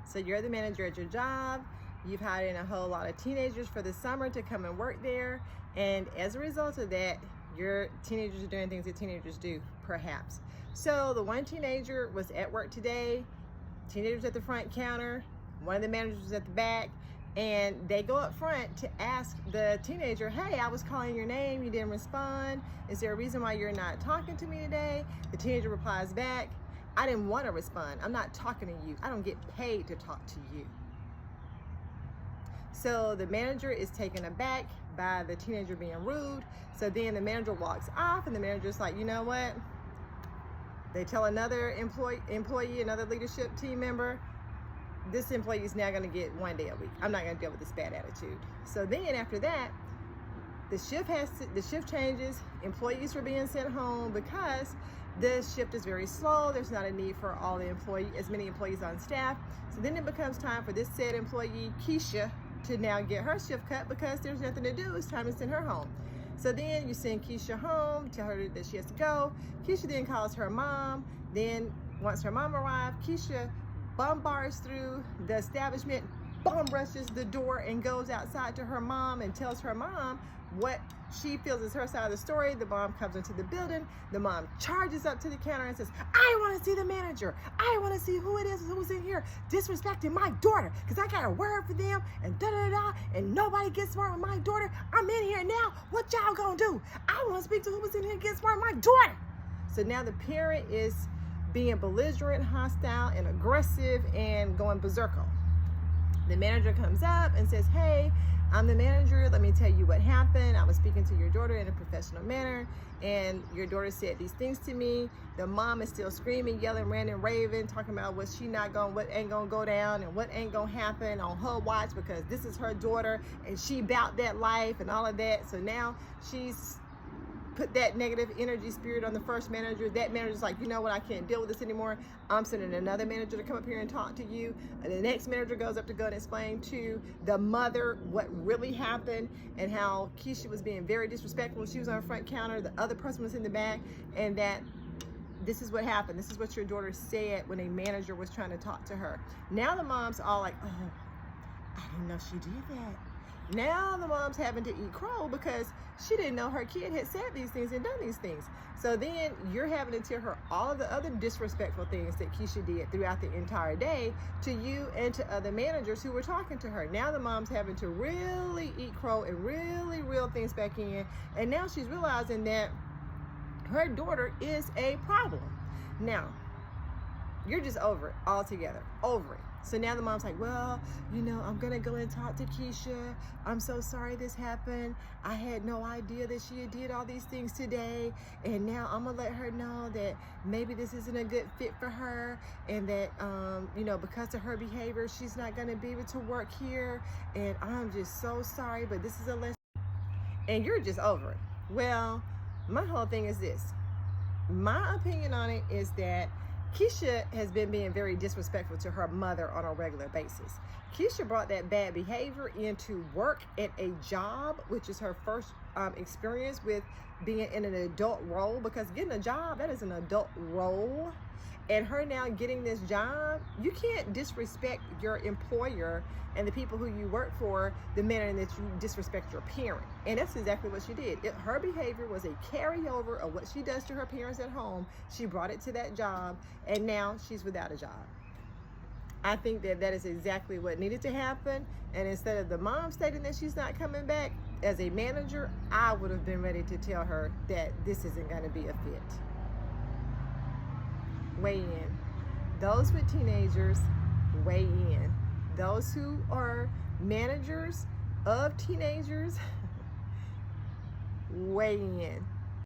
So you're the manager at your job. You've hired in a whole lot of teenagers for the summer to come and work there. And as a result of that, your teenagers are doing things that teenagers do, perhaps. So the one teenager was at work today, teenagers at the front counter, one of the managers was at the back, and they go up front to ask the teenager, hey, I was calling your name, you didn't respond. Is there a reason why you're not talking to me today? The teenager replies back, I didn't want to respond. I'm not talking to you. I don't get paid to talk to you. So the manager is taken aback by the teenager being rude. So then the manager walks off, and the manager's like, you know what? They tell another employee, another leadership team member, this employee is now going to get 1 day a week. I'm not going to deal with this bad attitude. So then after that, the shift changes. Employees are being sent home because the shift is very slow. There's not a need for as many employees on staff. So then it becomes time for this said employee, Keisha, to now get her shift cut because there's nothing to do. It's time to send her home. So then you send Keisha home, tell her that she has to go. Keisha then calls her mom. Then once her mom arrives, Keisha bombards through the establishment, bomb rushes the door, and goes outside to her mom and tells her mom what she feels is her side of the story. The mom comes into the building. The mom charges up to the counter and says, I want to see the manager. I want to see who it is who's in here disrespecting my daughter, because I got a word for them, and da-da-da, and nobody gets smart with my daughter. I'm in here now. What y'all gonna do? I want to speak to who was in here and get smart with my daughter. So now the parent is being belligerent, hostile, and aggressive, and going berserker. The manager comes up and says, hey, I'm the manager. Let me tell you what happened. I was speaking to your daughter in a professional manner, and your daughter said these things to me. The mom is still screaming, yelling, ranting, raving, talking about what ain't gonna go down and what ain't gonna happen on her watch because this is her daughter and she about that life and all of that. So now she's put that negative energy spirit on the first manager. That manager's like, you know what, I can't deal with this anymore. I'm sending another manager to come up here and talk to you. And the next manager goes up to go and explain to the mother what really happened and how Keisha was being very disrespectful. She was on the front counter, the other person was in the back, and that this is what happened. This is what your daughter said when a manager was trying to talk to her. Now the mom's all like, oh, I didn't know she did that. Now the mom's having to eat crow because she didn't know her kid had said these things and done these things. So then you're having to tell her all of the other disrespectful things that Keisha did throughout the entire day to you and to other managers who were talking to her. Now the mom's having to really eat crow and really reel things back in. And now she's realizing that her daughter is a problem. Now, you're just over it altogether, over it. So now the mom's like, well, you know, I'm going to go and talk to Keisha. I'm so sorry this happened. I had no idea that she did all these things today. And now I'm going to let her know that maybe this isn't a good fit for her. And that, you know, because of her behavior, she's not going to be able to work here. And I'm just so sorry, but this is a lesson. And you're just over it. Well, my whole thing is this. My opinion on it is that Keisha has been being very disrespectful to her mother on a regular basis. Keisha brought that bad behavior into work at a job, which is her first experience with being in an adult role, because getting a job, that is an adult role. And her now getting this job, you can't disrespect your employer and the people who you work for the manner that you disrespect your parent. And that's exactly what she did. Her behavior was a carryover of what she does to her parents at home. She brought it to that job, and now she's without a job. I think that that is exactly what needed to happen. And instead of the mom stating that she's not coming back, as a manager, I would have been ready to tell her that this isn't going to be a fit. Weigh in. Those with teenagers, weigh in. Those who are managers of teenagers, weigh in.